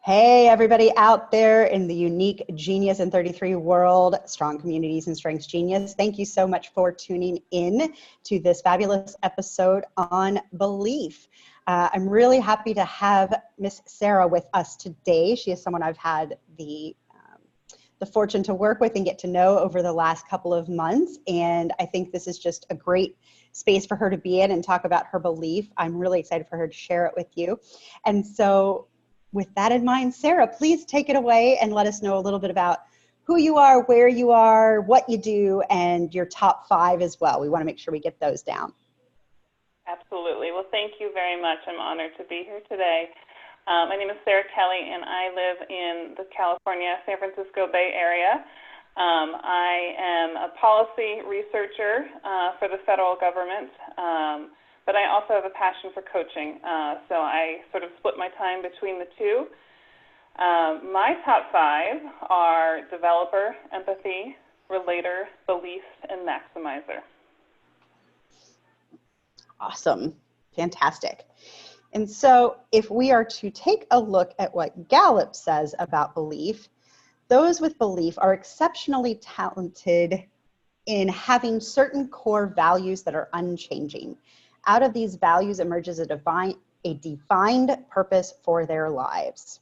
Hey, everybody out there in the unique Genius in 33 world, Strong Communities and Strengths Genius. Thank you so much for tuning in to this fabulous episode on belief. I'm really happy to have Miss Sara with us today. She is someone I've had the fortune to work with and get to know over the last couple of months. And I think this is just a great space for her to be in and talk about her belief. I'm really excited for her to share it with you. And so with that in mind, Sara, please take it away and let us know a little bit about who you are, where you are, what you do, and your top 5 as well. We want to make sure we get those down. Absolutely. Well, thank you very much. I'm honored to be here today. My name is Sara Kelly, and I live in the California, San Francisco Bay Area. I am a policy researcher for the federal government, but I also have a passion for coaching, so I sort of split my time between the two. My top 5 are developer, empathy, relator, belief, and maximizer. Awesome. Fantastic. And so if we are to take a look at what Gallup says about belief, those with belief are exceptionally talented in having certain core values that are unchanging. Out of these values emerges a defined purpose for their lives.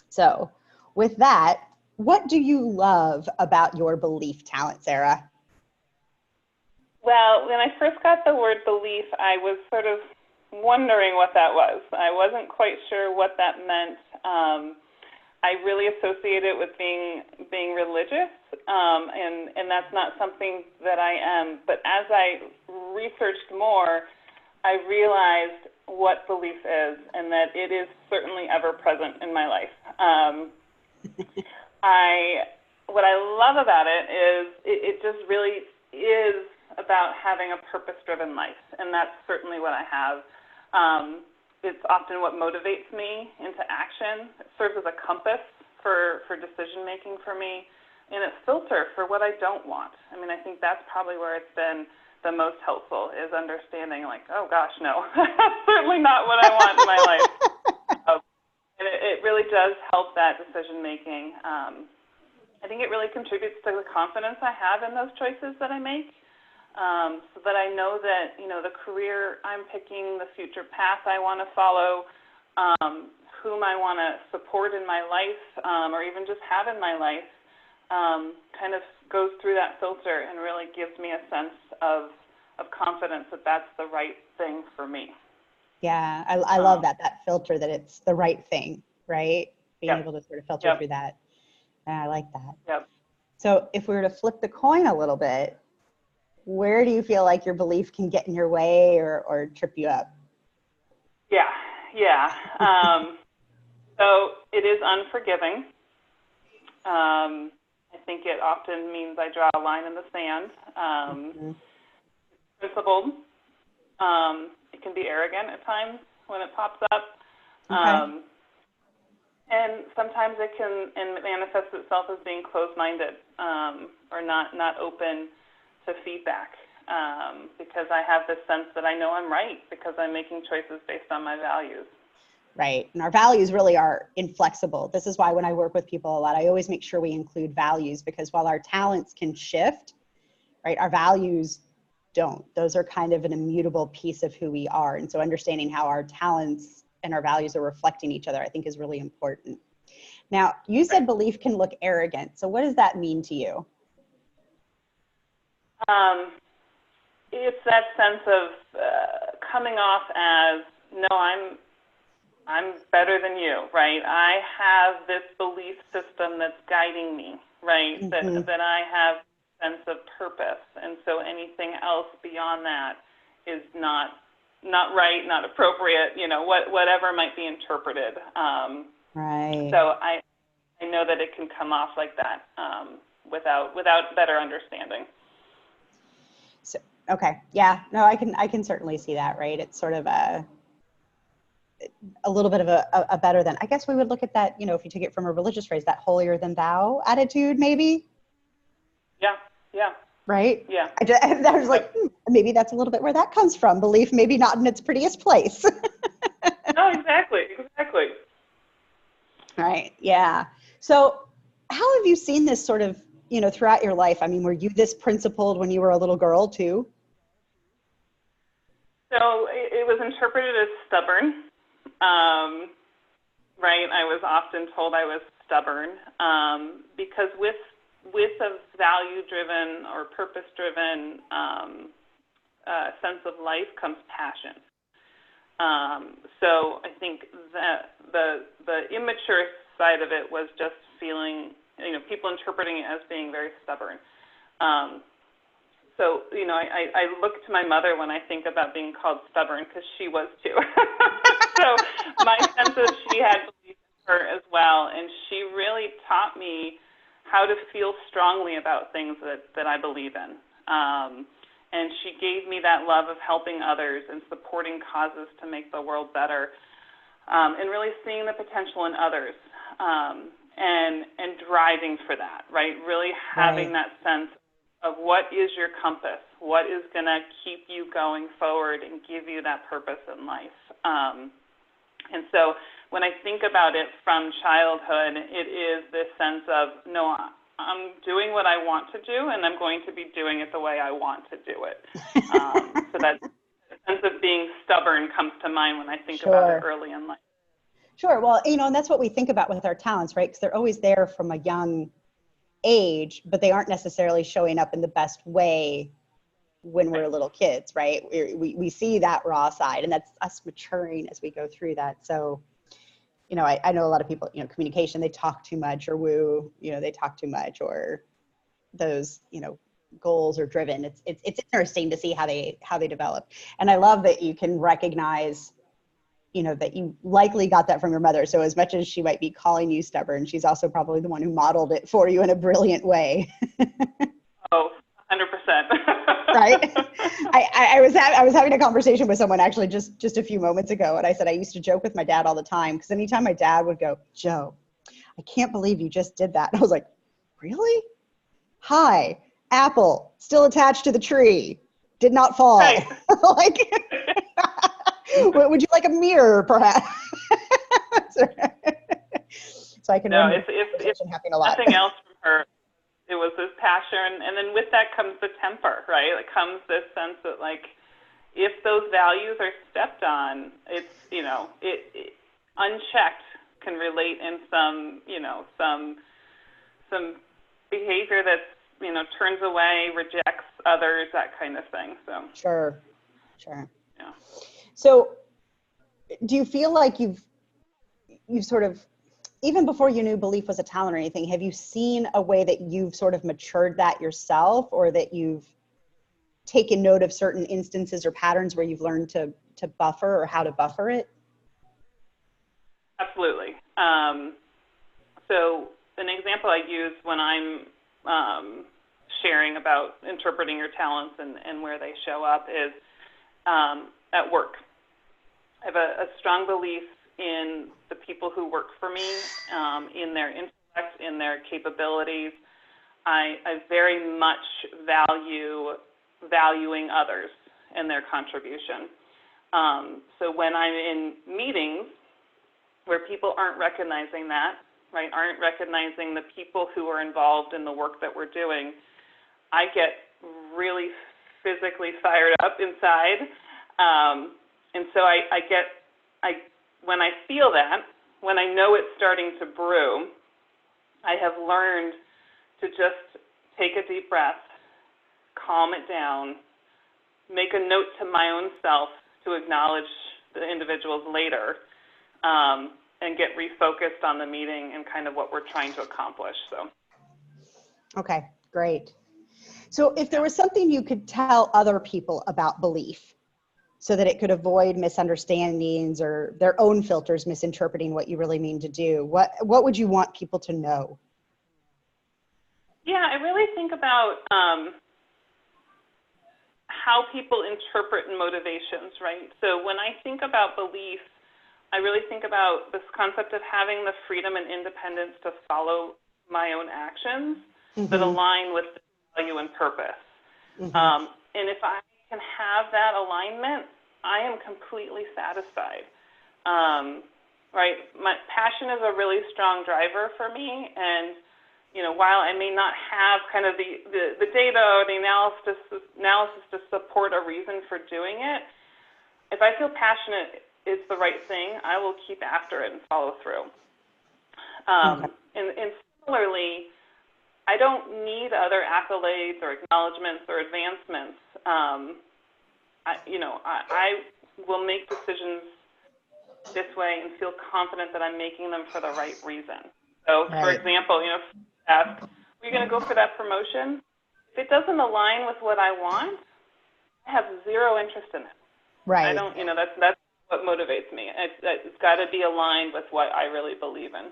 So with that, what do you love about your belief talent, Sara? Well, when I first got the word belief, I was sort of wondering what that was. I wasn't quite sure what that meant. I really associate it with being religious, and that's not something that I am. But as I researched more, I realized what belief is, and that it is certainly ever present in my life. What I love about it is it just really is about having a purpose-driven life, and that's certainly what I have. It's often what motivates me into action. It serves as a compass for decision-making for me, and a filter for what I don't want. I mean, I think that's probably where it's been the most helpful, is understanding, like, oh, gosh, no, certainly not what I want in my life. And it really does help that decision-making. I think it really contributes to the confidence I have in those choices that I make. So that I know that, the career I'm picking, the future path I want to follow, whom I want to support in my life, or even just have in my life, kind of goes through that filter and really gives me a sense of confidence that that's the right thing for me. Yeah, I love that filter, that it's the right thing, right? Being able to sort of filter through that. I like that. Yep. So if we were to flip the coin a little bit, where do you feel like your belief can get in your way or trip you up? Yeah. So it is unforgiving. I think it often means I draw a line in the sand. Principled. It can be arrogant at times when it pops up. Okay. And sometimes it can manifest itself as being closed-minded, or not open to feedback, because I have this sense that I know I'm right because I'm making choices based on my values. Right. And our values really are inflexible. This is why when I work with people a lot, I always make sure we include values, because while our talents can shift, right, our values don't. Those are kind of an immutable piece of who we are. And so understanding how our talents and our values are reflecting each other, I think, is really important. Now, you said belief can look arrogant. So what does that mean to you? It's that sense of coming off as, no, I'm better than you, right? I have this belief system that's guiding me, right? Mm-hmm. That I have a sense of purpose, and so anything else beyond that is not right, not appropriate, whatever might be interpreted. Right. So I know that it can come off like that without better understanding. So, okay. Yeah, no, I can certainly see that, right? It's sort of a little bit of a better than, I guess we would look at that, if you took it from a religious phrase, that holier than thou attitude, maybe? Yeah. Right? Yeah. I was like, maybe that's a little bit where that comes from. Belief maybe not in its prettiest place. No, exactly. Right. Yeah. So how have you seen this sort of, throughout your life? I mean, were you this principled when you were a little girl too? So it was interpreted as stubborn, right? I was often told I was stubborn because with a value-driven or purpose-driven sense of life comes passion. So I think that the immature side of it was just feeling, people interpreting it as being very stubborn. So, I look to my mother when I think about being called stubborn because she was too. So my sense is she had belief in her as well, and she really taught me how to feel strongly about things that I believe in. And she gave me that love of helping others and supporting causes to make the world better, and really seeing the potential in others, and driving for that, right? Really having that sense of what is your compass, what is going to keep you going forward and give you that purpose in life. And so when I think about it from childhood, it is this sense of, no, I'm doing what I want to do, and I'm going to be doing it the way I want to do it. So that sense of being stubborn comes to mind when I think about it early in life. Sure. Well, and that's what we think about with our talents, right? Because they're always there from a young age, but they aren't necessarily showing up in the best way when we're little kids, right? We see that raw side, and that's us maturing as we go through that. So, I know a lot of people, communication, they talk too much, or woo, they talk too much, or those, goals are driven. It's interesting to see how they develop. And I love that you can recognize, that you likely got that from your mother. So as much as she might be calling you stubborn, she's also probably the one who modeled it for you in a brilliant way. Oh, 100%. Right? I was having a conversation with someone actually just a few moments ago, and I said I used to joke with my dad all the time, because anytime my dad would go, "Joe, I can't believe you just did that." And I was like, "Really? Hi, apple, still attached to the tree, did not fall." Right. Like, would you like a mirror, perhaps? So I can remember if happening a lot. Nothing else from her. It was this passion, and then with that comes the temper, right? It comes this sense that, like, if those values are stepped on, it's, it unchecked can relate in some behavior that's, turns away, rejects others, that kind of thing. So Sure. Yeah. So do you feel like you've sort of, even before you knew belief was a talent or anything, have you seen a way that you've sort of matured that yourself, or that you've taken note of certain instances or patterns where you've learned to buffer, or how to buffer it? Absolutely. So an example I use when I'm sharing about interpreting your talents and where they show up is at work. I have a strong belief in the people who work for me, in their intellect, in their capabilities. I very much valuing others and their contribution. So when I'm in meetings where people aren't recognizing that, right, aren't recognizing the people who are involved in the work that we're doing, I get really physically fired up inside. And so when I feel that, when I know it's starting to brew, I have learned to just take a deep breath, calm it down, make a note to my own self to acknowledge the individuals later, and get refocused on the meeting and kind of what we're trying to accomplish. So. Okay, great. So if there was something you could tell other people about belief so that it could avoid misunderstandings or their own filters misinterpreting what you really mean to do, what would you want people to know? Yeah, I really think about how people interpret motivations, right? So when I think about belief, I really think about this concept of having the freedom and independence to follow my own actions that align with the value and purpose. And if I can have that alignment, I am completely satisfied. right? My passion is a really strong driver for me, and while I may not have kind of the data or the analysis to support a reason for doing it, if I feel passionate it's the right thing, I will keep after it and follow through. And similarly, I don't need other accolades or acknowledgments or advancements. I will make decisions this way and feel confident that I'm making them for the right reason. So, for example, ask, are you going to go for that promotion? If it doesn't align with what I want, I have zero interest in it. Right. I don't, that's what motivates me. It's got to be aligned with what I really believe in.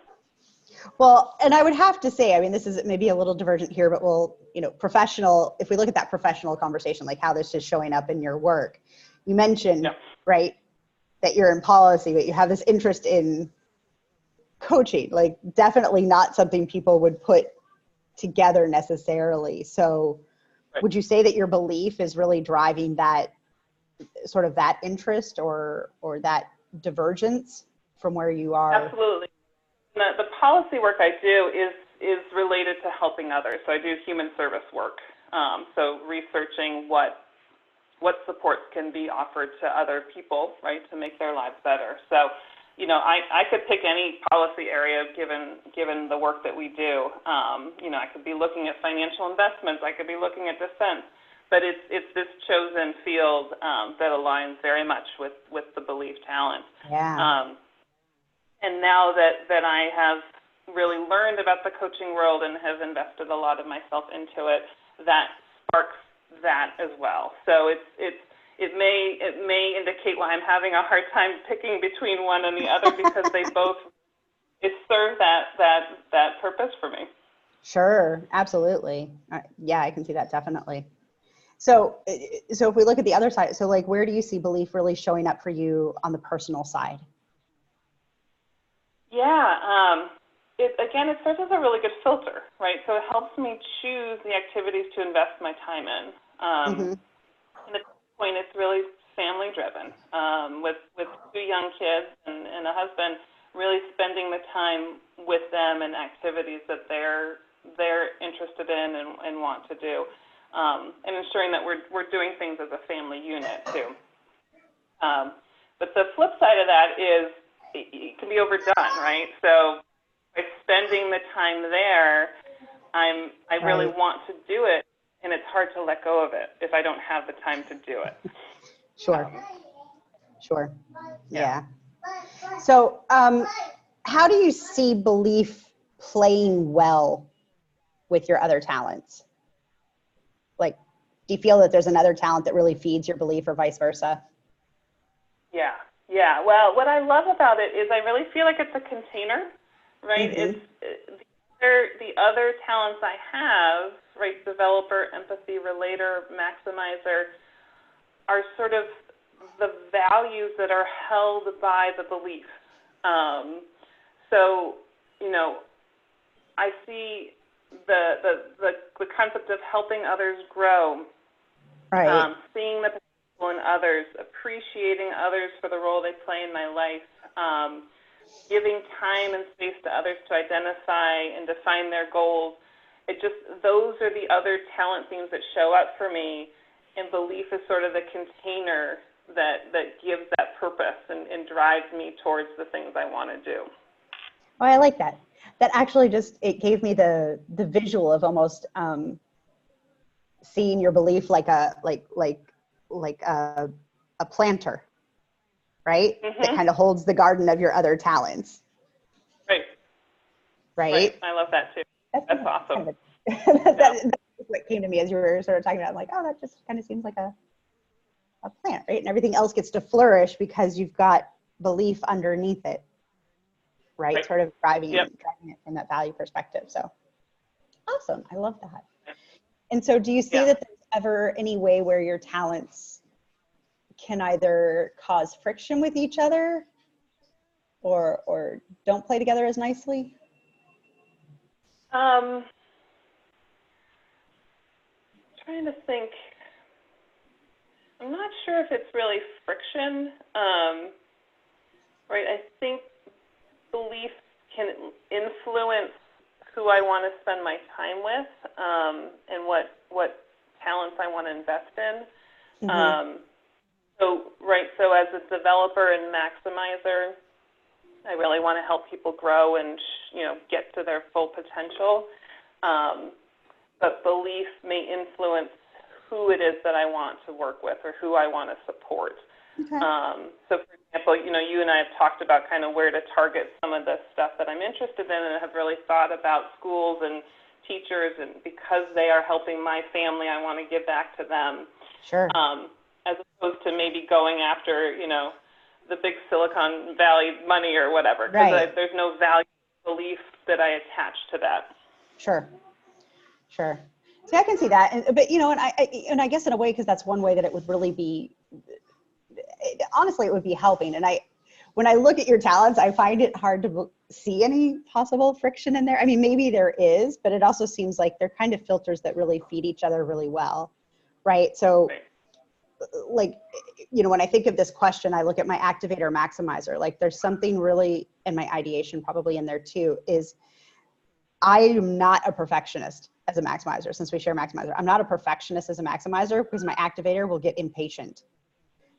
Well, and I would have to say, I mean, this is maybe a little divergent here, but professional, if we look at that professional conversation, like how this is showing up in your work, you mentioned, right, that you're in policy, but you have this interest in coaching, like definitely not something people would put together necessarily. So would you say that your belief is really driving that sort of that interest or that divergence from where you are? Absolutely. The policy work I do is related to helping others. So I do human service work. So researching what supports can be offered to other people, right, to make their lives better. So, I could pick any policy area given the work that we do. I could be looking at financial investments. I could be looking at defense. But it's this chosen field that aligns very much with the belief talent. Yeah. And now that I have really learned about the coaching world and have invested a lot of myself into it, that sparks that as well. So it may indicate why I'm having a hard time picking between one and the other because they both serve that purpose for me. Sure, absolutely. Yeah, I can see that definitely. So if we look at the other side, so like where do you see belief really showing up for you on the personal side? Yeah, it serves as a really good filter, right? So it helps me choose the activities to invest my time in. And at this point, it's really family-driven. With 2 young kids and a husband, really spending the time with them and activities that they're interested in and want to do, and ensuring that we're doing things as a family unit too. But the flip side of that is it can be overdone, right? So by spending the time there, I really want to do it, and it's hard to let go of it if I don't have the time to do it. Sure. Yeah. So how do you see belief playing well with your other talents? Like, do you feel that there's another talent that really feeds your belief or vice versa? Yeah. Well, what I love about it is I really feel like it's a container, right? It's the other talents I have, right? Developer, empathy, relator, maximizer, are sort of the values that are held by the belief. So, I see the concept of helping others grow, right? Seeing the potential in others, appreciating others for the role they play in my life, giving time and space to others to identify and define their goals. Those are the other talent themes that show up for me, and belief is sort of the container that gives that purpose and drives me towards the things I want to do. Oh, I like that. That actually it gave me the visual of almost seeing your belief like a planter, right? That kind of holds the garden of your other talents. Right. I love that too. That's awesome. That's what came to me as you were sort of talking about. I'm like, oh, that just kind of seems like a plant, right? And everything else gets to flourish because you've got belief underneath it, right? Sort of driving it from that value perspective. So awesome. I love that. And so do you see that there's ever any way where your talents can either cause friction with each other or don't play together as nicely? Trying to think. I'm not sure if it's really friction. Right, I think belief can influence who I want to spend my time with, and what talents I want to invest in. Mm-hmm. So as a developer and maximizer, I really want to help people grow and, get to their full potential. But belief may influence who it is that I want to work with or who I want to support. Okay. So, for example, you and I have talked about kind of where to target some of the stuff that I'm interested in, and have really thought about schools and teachers, and because they are helping my family, I want to give back to them. Sure. As opposed to maybe going after, the big Silicon Valley money or whatever, because Right. there's no value belief that I attach to that. Sure. See, I can see that, but and I guess in a way, because that's one way that it would really be. Honestly, it would be helping. And when I look at your talents, I find it hard to see any possible friction in there. I mean, maybe there is, but it also seems like they're kind of filters that really feed each other really well, right? So, like, when I think of this question, I look at my activator maximizer. Like, there's something really, in my ideation probably in there too, is I am not a perfectionist as a maximizer. Since we share maximizer, I'm not a perfectionist as a maximizer, because my activator will get impatient.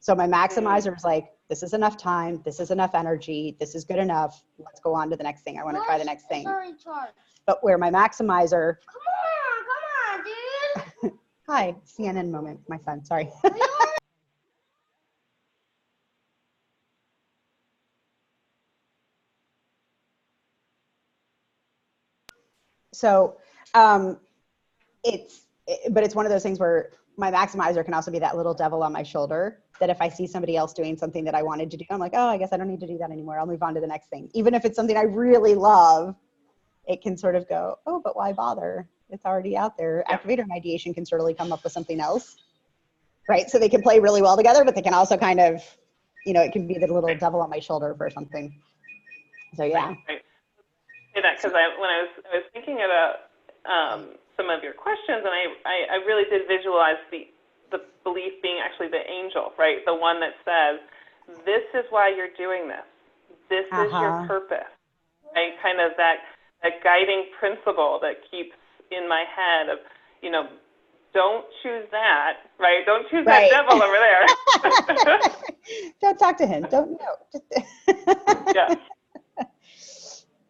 So my maximizer is like, this is enough time, this is enough energy, this is good enough, let's go on to the next thing. I want to try the next thing. But where my maximizer... Come on, dude. Hi, CNN moment, my son, sorry. So it's one of those things where my maximizer can also be that little devil on my shoulder, that if I see somebody else doing something that I wanted to do, I'm like, oh, I guess I don't need to do that anymore. I'll move on to the next thing. Even if it's something I really love, it can sort of go, oh, but why bother? It's already out there. Yeah. Activator and ideation can certainly come up with something else, right? So they can play really well together, but they can also kind of, it can be the little devil on my shoulder for something. So yeah. Right. Say that because when I was thinking about some of your questions, and I really did visualize the belief being actually the angel, right? The one that says, this is why you're doing this. This is your purpose, right? Kind of that guiding principle that keeps in my head of, don't choose that, right? Don't choose that devil over there. Don't talk to him. Don't know. Yeah.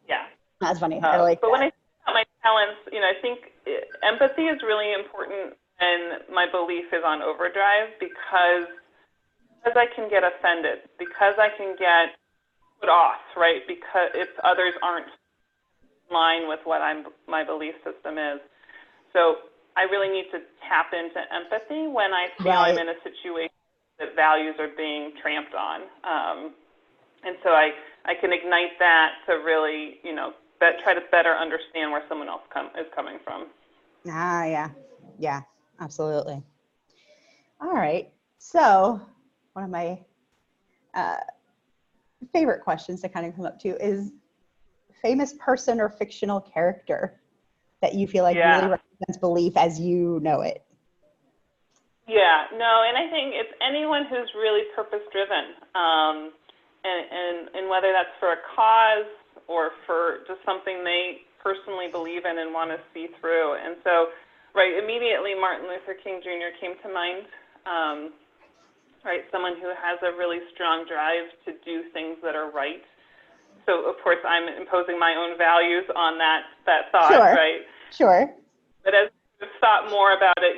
Yeah. That's funny. I like but that. When I think about my talents, I think empathy is really important, and my belief is on overdrive because I can get offended, because I can get put off, right? Because if others aren't in line with what my belief system is. So I really need to tap into empathy when I feel I'm in a situation that values are being tramped on. And so I can ignite that to really, try to better understand where someone else is coming from. Yeah, absolutely. All right. So one of my favorite questions to kind of come up to is famous person or fictional character that you feel like really represents belief as you know it. Yeah, no, and I think it's anyone who's really purpose-driven, and whether that's for a cause or for just something they personally believe in and want to see through. And so, immediately Martin Luther King Jr. came to mind, someone who has a really strong drive to do things that are right. So, of course, I'm imposing my own values on that thought, right? Sure. But as I've thought more about it,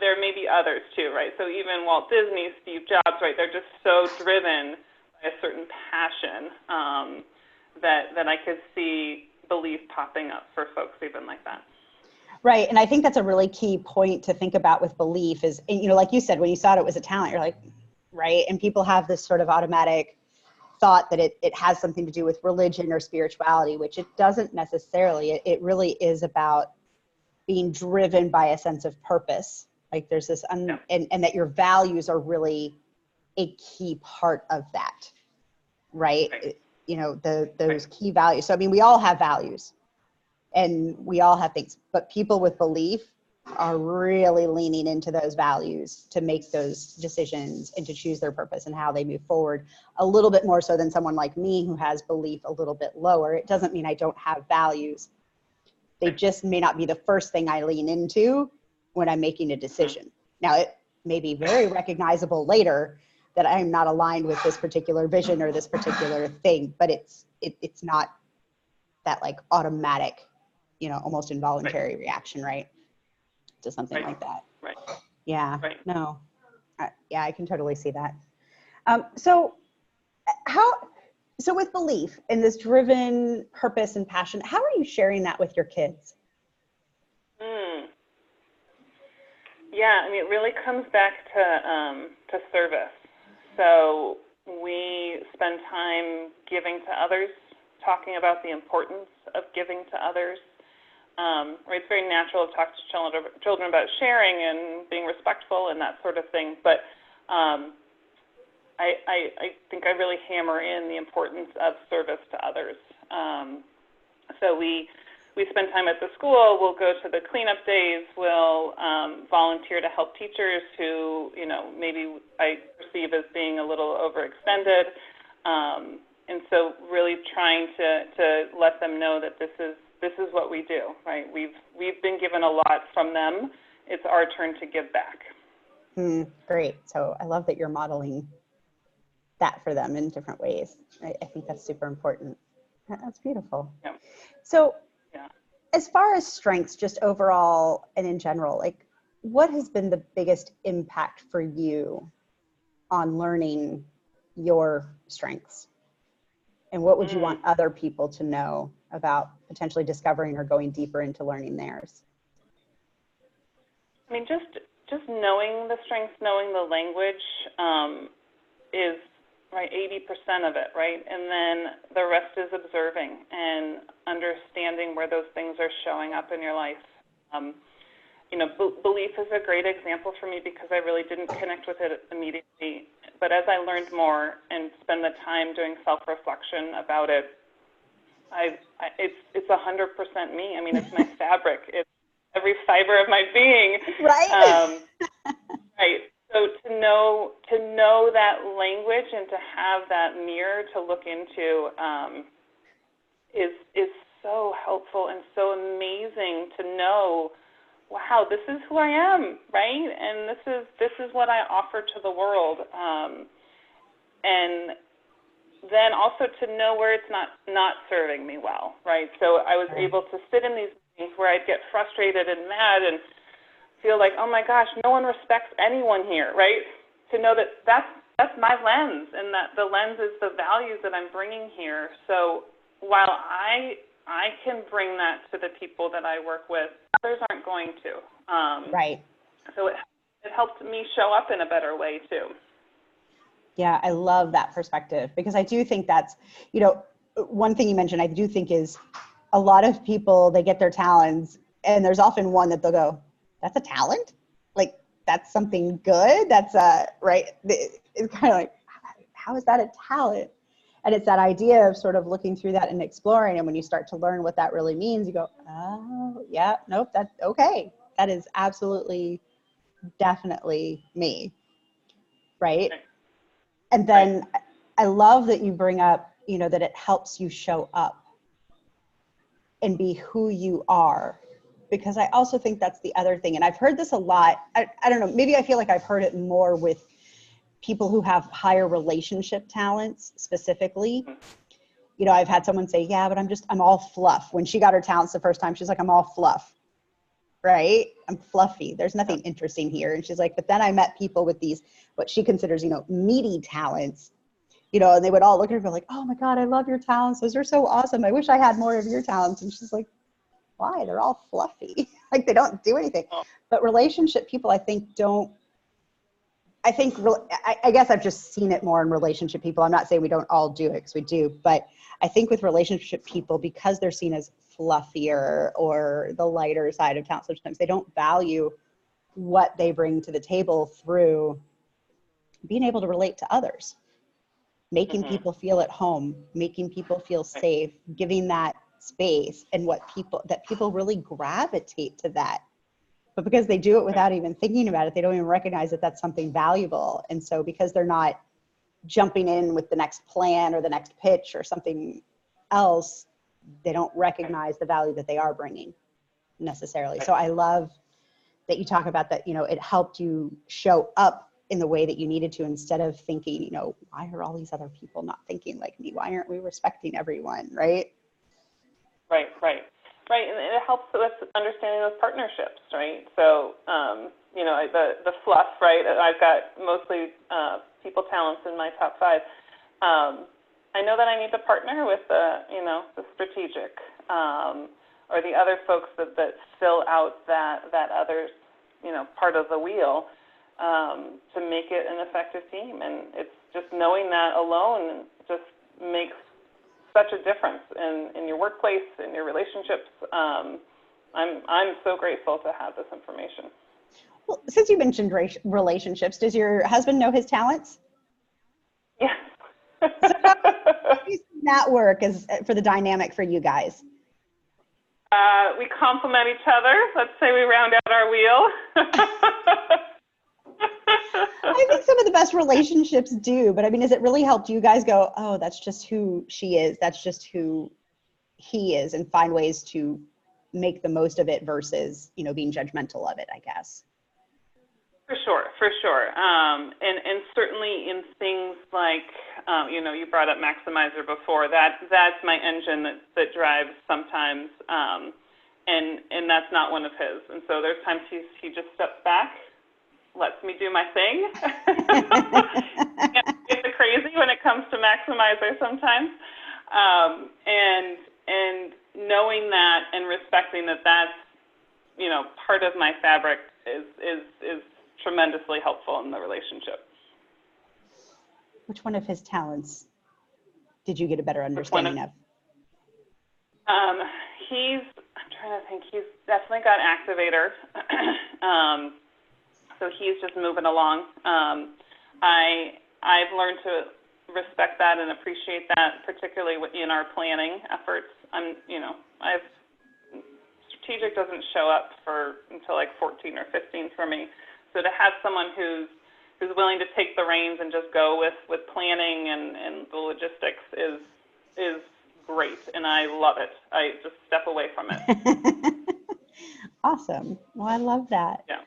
there may be others too, right? So even Walt Disney, Steve Jobs, right? They're just so driven by a certain passion that I could see belief popping up for folks even like that. Right, and I think that's a really key point to think about with belief is, like you said, when you thought it was a talent, you're like, right? And people have this sort of automatic thought that it has something to do with religion or spirituality, which it doesn't necessarily. It really is about being driven by a sense of purpose. Like there's this, and that your values are really a key part of that, right? Those key values. So, I mean, we all have values and we all have things, but people with belief are really leaning into those values to make those decisions and to choose their purpose and how they move forward a little bit more so than someone like me who has belief a little bit lower. It doesn't mean I don't have values. They just may not be the first thing I lean into when I'm making a decision. Now, it may be very recognizable later that I'm not aligned with this particular vision or this particular thing, but it's not that like automatic, almost involuntary reaction, right? To something like that. Right. Yeah. Right. No. Yeah, I can totally see that. So with belief and this driven purpose and passion, how are you sharing that with your kids? Yeah, I mean, it really comes back to service. So we spend time giving to others, talking about the importance of giving to others. It's very natural to talk to children about sharing and being respectful and that sort of thing, but I think I really hammer in the importance of service to others. So we spend time at the school, we'll go to the cleanup days, we'll volunteer to help teachers who, maybe I perceive as being a little overextended. And so really trying to let them know that this is what we do, right? We've been given a lot from them. It's our turn to give back. Great. So I love that you're modeling that for them in different ways. I think that's super important. That's beautiful. Yeah. So as far as strengths, just overall and in general, like what has been the biggest impact for you on learning your strengths? And what would you want other people to know about potentially discovering or going deeper into learning theirs? I mean, just knowing the strengths, knowing the language is, right, 80% of it, right? And then the rest is observing and understanding where those things are showing up in your life. Belief is a great example for me because I really didn't connect with it immediately. But as I learned more and spend the time doing self-reflection about it, it's 100% me. I mean, it's my fabric. It's every fiber of my being. Right. Right. So to know that language and to have that mirror to look into is so helpful and so amazing to know. Wow, this is who I am, right? And this is what I offer to the world. And then also to know where it's not serving me well, right? So I was able to sit in these meetings where I'd get frustrated and mad and feel like, oh my gosh, no one respects anyone here, right? To know that that's my lens, and that the lens is the values that I'm bringing here. So while I can bring that to the people that I work with, others aren't going to. Right. So it helped me show up in a better way too. Yeah, I love that perspective because I do think that's, one thing you mentioned, I do think is a lot of people, they get their talents and there's often one that they'll go, that's a talent? Like, that's something good? That's right? It's kind of like, how is that a talent? And it's that idea of sort of looking through that and exploring. And when you start to learn what that really means, you go, oh, yeah, nope, that's okay. That is absolutely, definitely me, right? And then I love that you bring up, that it helps you show up and be who you are. Because I also think that's the other thing. And I've heard this a lot. I don't know, maybe I feel like I've heard it more with people who have higher relationship talents specifically. I've had someone say, yeah, but I'm all fluff. When she got her talents the first time, she's like, I'm all fluff, right? I'm fluffy. There's nothing interesting here. And she's like, but then I met people with these, what she considers, meaty talents, and they would all look at her and be like, oh my God, I love your talents. Those are so awesome. I wish I had more of your talents. And she's like, why? They're all fluffy. Like they don't do anything. But relationship people, I think I guess I've just seen it more in relationship people. I'm not saying we don't all do it because we do, but I think with relationship people, because they're seen as fluffier or the lighter side of talent, sometimes they don't value what they bring to the table through being able to relate to others, making people feel at home, making people feel safe, giving that space, and that people really gravitate to that But because they do it without even thinking about it, they don't even recognize that that's something valuable. And so because they're not jumping in with the next plan or the next pitch or something else, they don't recognize the value that they are bringing necessarily. So I love that you talk about that, it helped you show up in the way that you needed to, instead of thinking, why are all these other people not thinking like me? Why aren't we respecting everyone, right? Right. And it helps with understanding those partnerships, right? So, the fluff, right? I've got mostly people talents in my top 5. I know that I need to partner with the strategic, or the other folks that fill out that other, part of the wheel, to make it an effective team. And it's just knowing that alone just makes such a difference in your workplace, in your relationships. I'm so grateful to have this information. Well, since you mentioned relationships, does your husband know his talents? Yes. So how do you see that work as for the dynamic for you guys? We complement each other. Let's say we round out our wheel. I think some of the best relationships do, but I mean, has it really helped you guys go, oh, that's just who she is, that's just who he is, and find ways to make the most of it versus, being judgmental of it, I guess? For sure. And certainly in things like, you brought up Maximizer before. That's my engine that drives sometimes, and that's not one of his. And so there's times he just steps back, lets me do my thing. It's crazy when it comes to Maximizer sometimes. And knowing that and respecting that that's, part of my fabric is tremendously helpful in the relationship. Which one of his talents did you get a better understanding of? I'm trying to think, he's definitely got activator. So he's just moving along. I've learned to respect that and appreciate that, particularly in our planning efforts. Strategic doesn't show up until like 14 or 15 for me. So to have someone who's willing to take the reins and just go with planning and the logistics is great, and I love it. I just step away from it. Awesome. Well, I love that. Yeah.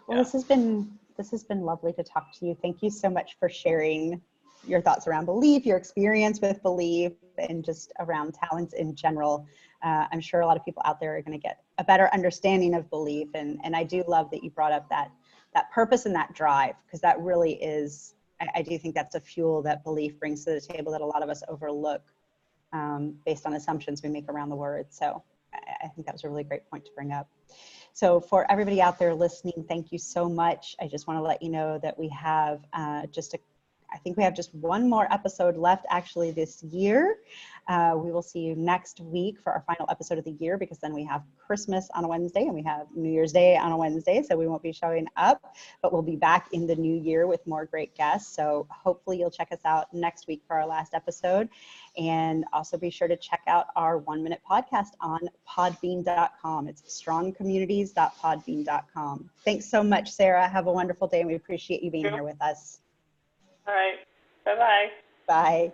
Well, this has been lovely to talk to you. Thank you so much for sharing your thoughts around belief, your experience with belief, and just around talents in general. I'm sure a lot of people out there are going to get a better understanding of belief. And I do love that you brought up that purpose and that drive, because that really is, I do think that's a fuel that belief brings to the table that a lot of us overlook based on assumptions we make around the word. So I think that was a really great point to bring up. So for everybody out there listening, thank you so much. I just want to let you know that we have I think we have just one more episode left actually this year. We will see you next week for our final episode of the year, because then we have Christmas on a Wednesday and we have New Year's Day on a Wednesday. So we won't be showing up, but we'll be back in the new year with more great guests. So hopefully you'll check us out next week for our last episode. And also be sure to check out our 1-minute podcast on podbean.com. It's strongcommunities.podbean.com. Thanks so much, Sara. Have a wonderful day, and we appreciate you being here with us. All right. Bye-bye. Bye.